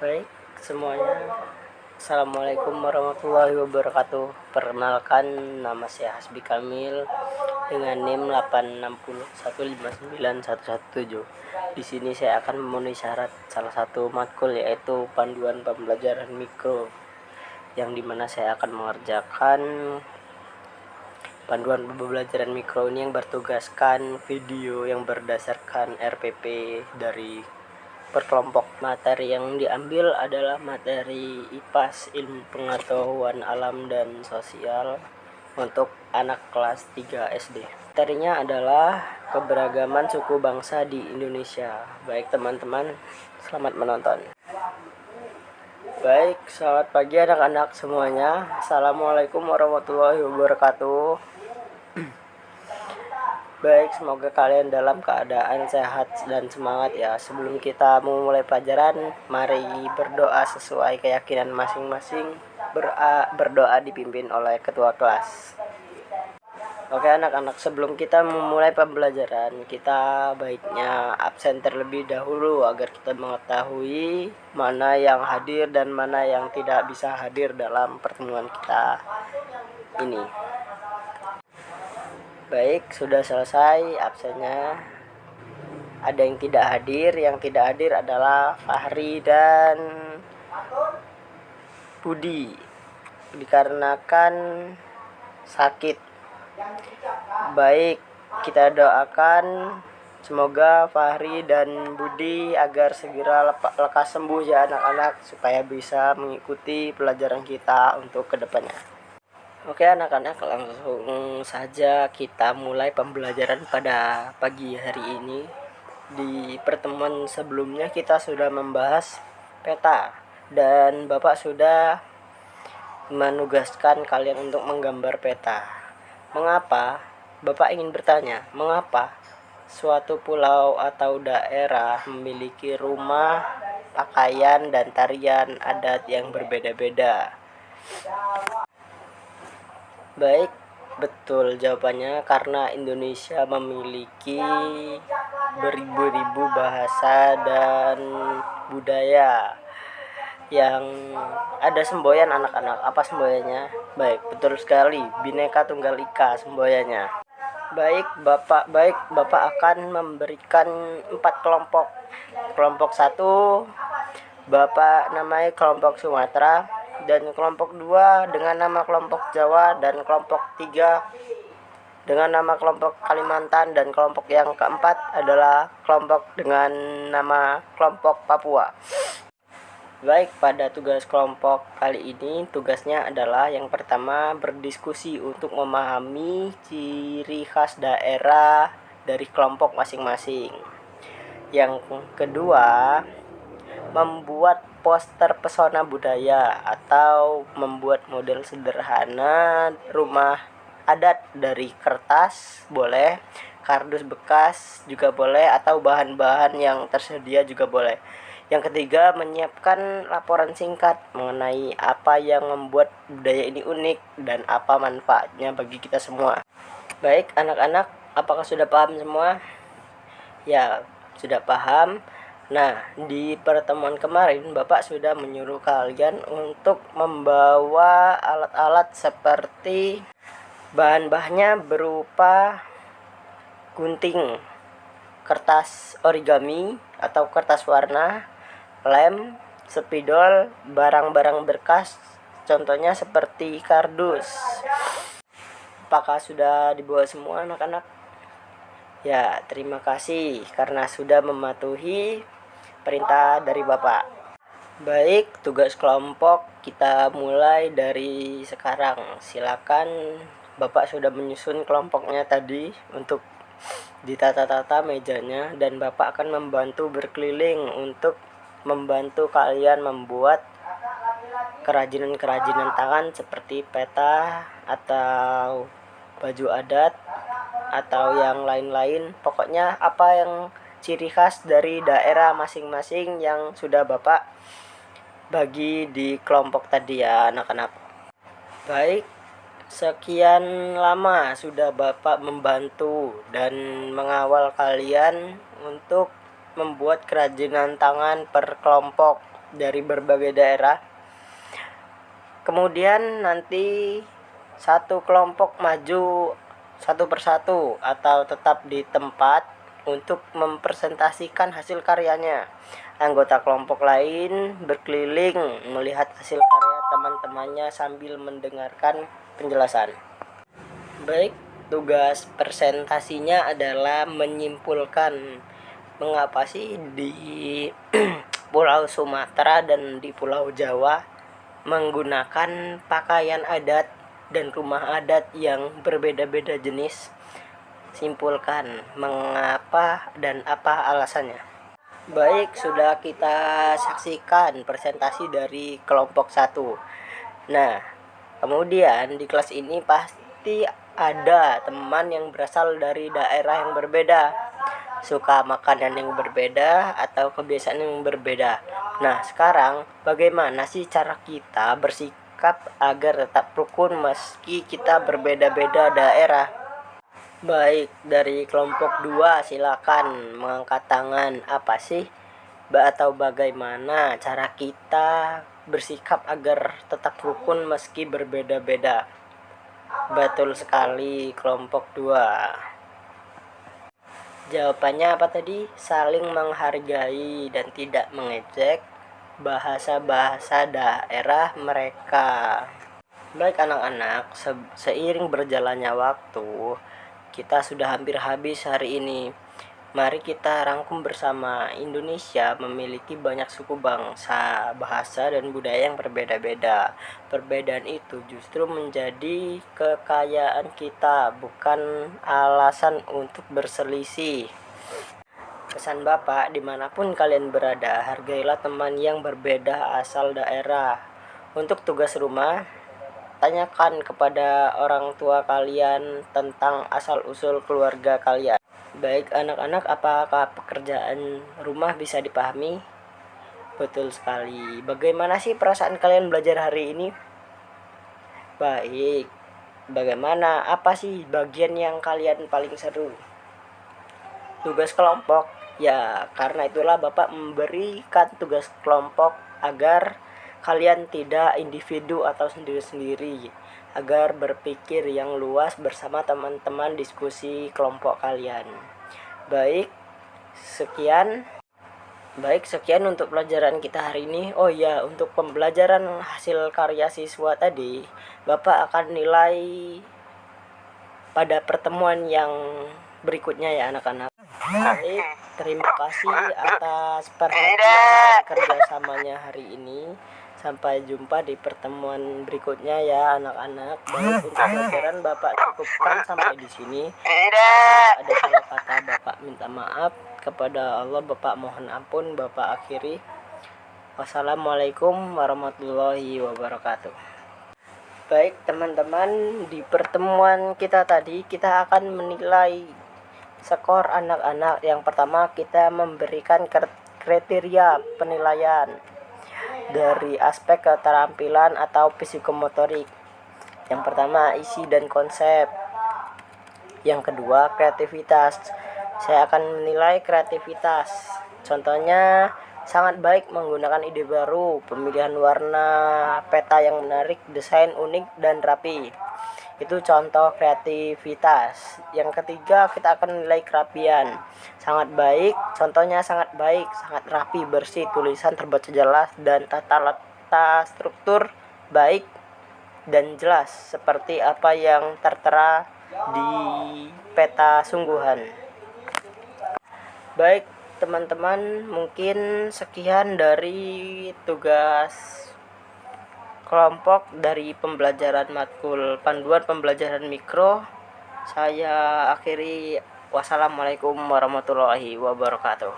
Baik semuanya, Assalamualaikum warahmatullahi wabarakatuh. Perkenalkan, nama saya Hasbi Kamil dengan NIM 860159117. Di sini saya akan memenuhi syarat salah satu matkul, yaitu panduan pembelajaran mikro, yang dimana saya akan mengerjakan panduan pembelajaran mikro ini yang bertugaskan video yang berdasarkan RPP dari per Materi yang diambil adalah materi IPAS, ilmu pengetahuan alam dan sosial, untuk anak kelas 3 SD. Materinya adalah keberagaman suku bangsa di Indonesia. Baik teman-teman, selamat menonton. Baik, selamat pagi anak-anak semuanya. Assalamualaikum warahmatullahi wabarakatuh. Baik, semoga kalian dalam keadaan sehat dan semangat ya. Sebelum kita memulai pelajaran, mari berdoa sesuai keyakinan masing-masing. Berdoa dipimpin oleh ketua kelas. Oke anak-anak, sebelum kita memulai pembelajaran, kita baiknya absen terlebih dahulu agar kita mengetahui mana yang hadir dan mana yang tidak bisa hadir dalam pertemuan kita ini. Baik, sudah selesai absennya. Ada yang tidak hadir. Yang tidak hadir adalah Fahri dan Budi, dikarenakan sakit. Baik, kita doakan semoga Fahri dan Budi agar segera lekas sembuh ya anak-anak, supaya bisa mengikuti pelajaran kita untuk kedepannya. Oke anak-anak, langsung saja kita mulai pembelajaran pada pagi hari ini. Di pertemuan sebelumnya kita sudah membahas peta, dan Bapak sudah menugaskan kalian untuk menggambar peta. Mengapa? Bapak ingin bertanya, mengapa suatu pulau atau daerah memiliki rumah, pakaian, dan tarian adat yang berbeda-beda? Baik, betul jawabannya, karena Indonesia memiliki beribu-ribu bahasa dan budaya yang ada semboyan anak-anak. Apa semboyannya? Baik, betul sekali, Bhinneka Tunggal Ika semboyannya. Baik, Bapak akan memberikan 4 kelompok. Kelompok 1 Bapak namai kelompok Sumatera, dan kelompok 2 dengan nama kelompok Jawa, dan kelompok 3 dengan nama kelompok Kalimantan, dan kelompok yang keempat adalah kelompok dengan nama kelompok Papua. Baik, pada tugas kelompok kali ini, tugasnya adalah yang pertama berdiskusi untuk memahami ciri khas daerah dari kelompok masing-masing. Yang kedua, membuat poster pesona budaya atau membuat model sederhana rumah adat dari kertas boleh, kardus bekas juga boleh, atau bahan-bahan yang tersedia juga boleh. Yang ketiga, menyiapkan laporan singkat mengenai apa yang membuat budaya ini unik dan apa manfaatnya bagi kita semua. Baik anak-anak, apakah sudah paham semua? Ya, sudah paham. Nah, di pertemuan kemarin Bapak sudah menyuruh kalian untuk membawa alat-alat seperti bahan-bahannya berupa gunting, kertas origami atau kertas warna, lem, spidol, barang-barang berkas, contohnya seperti kardus. Apakah sudah dibawa semua anak-anak? Ya, terima kasih karena sudah mematuhi perintah dari Bapak. Baik, tugas kelompok kita mulai dari sekarang. Silakan, Bapak sudah menyusun kelompoknya tadi untuk ditata-tata mejanya, dan Bapak akan membantu berkeliling untuk membantu kalian membuat kerajinan-kerajinan tangan seperti peta atau baju adat atau yang lain-lain. Pokoknya apa yang ciri khas dari daerah masing-masing yang sudah Bapak bagi di kelompok tadi ya anak-anak. Baik, sekian lama sudah Bapak membantu dan mengawal kalian untuk membuat kerajinan tangan per kelompok dari berbagai daerah. Kemudian nanti satu kelompok maju satu persatu atau tetap di tempat untuk mempresentasikan hasil karyanya. Anggota kelompok lain berkeliling melihat hasil karya teman-temannya sambil mendengarkan penjelasan. Baik, tugas presentasinya adalah menyimpulkan mengapa sih di Pulau Sumatera dan di Pulau Jawa menggunakan pakaian adat dan rumah adat yang berbeda-beda jenis. Simpulkan mengapa dan apa alasannya. Baik, sudah kita saksikan presentasi dari kelompok 1. Nah, kemudian di kelas ini pasti ada teman yang berasal dari daerah yang berbeda, suka makanan yang berbeda atau kebiasaan yang berbeda. Nah, sekarang bagaimana sih cara kita bersikap agar tetap rukun meski kita berbeda-beda daerah? Baik, dari kelompok 2 silakan mengangkat tangan. Apa sih atau bagaimana cara kita bersikap agar tetap rukun meski berbeda-beda? Betul sekali, kelompok 2. Jawabannya apa tadi? Saling menghargai dan tidak mengejek bahasa-bahasa daerah mereka. Baik anak-anak, seiring berjalannya waktu, kita sudah hampir habis hari ini. Mari kita rangkum bersama. Indonesia memiliki banyak suku bangsa, bahasa, dan budaya yang berbeda-beda. Perbedaan itu justru menjadi kekayaan kita, bukan alasan untuk berselisih. Pesan Bapak, dimanapun kalian berada, hargailah teman yang berbeda asal daerah. Untuk tugas rumah, tanyakan kepada orang tua kalian tentang asal-usul keluarga kalian. Baik anak-anak, apakah pekerjaan rumah bisa dipahami? Betul sekali. Bagaimana sih perasaan kalian belajar hari ini? Baik. Bagaimana? Apa sih bagian yang kalian paling seru? Tugas kelompok. Ya, karena itulah Bapak memberikan tugas kelompok agar kalian tidak individu atau sendiri-sendiri, agar berpikir yang luas bersama teman-teman diskusi kelompok kalian. Baik, sekian untuk pelajaran kita hari ini. Oh ya, untuk pembelajaran hasil karya siswa tadi, Bapak akan nilai pada pertemuan yang berikutnya ya anak-anak. Baik, terima kasih atas perhatian dan kerjasamanya hari ini. Sampai jumpa di pertemuan berikutnya ya anak-anak. Baik, untuk pelajaran Bapak cukupkan sampai di sini. Jika ada salah kata Bapak minta maaf. Kepada Allah Bapak mohon ampun. Bapak akhiri. Wassalamualaikum warahmatullahi wabarakatuh. Baik teman-teman, di pertemuan kita tadi kita akan menilai skor anak-anak. Yang pertama kita memberikan kriteria penilaian dari aspek keterampilan atau psikomotorik. Yang pertama isi dan konsep. Yang kedua kreativitas. Saya akan menilai kreativitas. Contohnya sangat baik menggunakan ide baru, pemilihan warna peta yang menarik, desain unik dan rapi. Itu contoh kreativitas. Yang ketiga kita akan menilai kerapian. Sangat baik, contohnya sangat baik, sangat rapi, bersih, tulisan terbaca jelas dan tata letak struktur baik dan jelas seperti apa yang tertera di peta sungguhan. Baik teman-teman, mungkin sekian dari tugas kelompok dari pembelajaran matkul panduan pembelajaran mikro. Saya akhiri. Wassalamualaikum warahmatullahi wabarakatuh.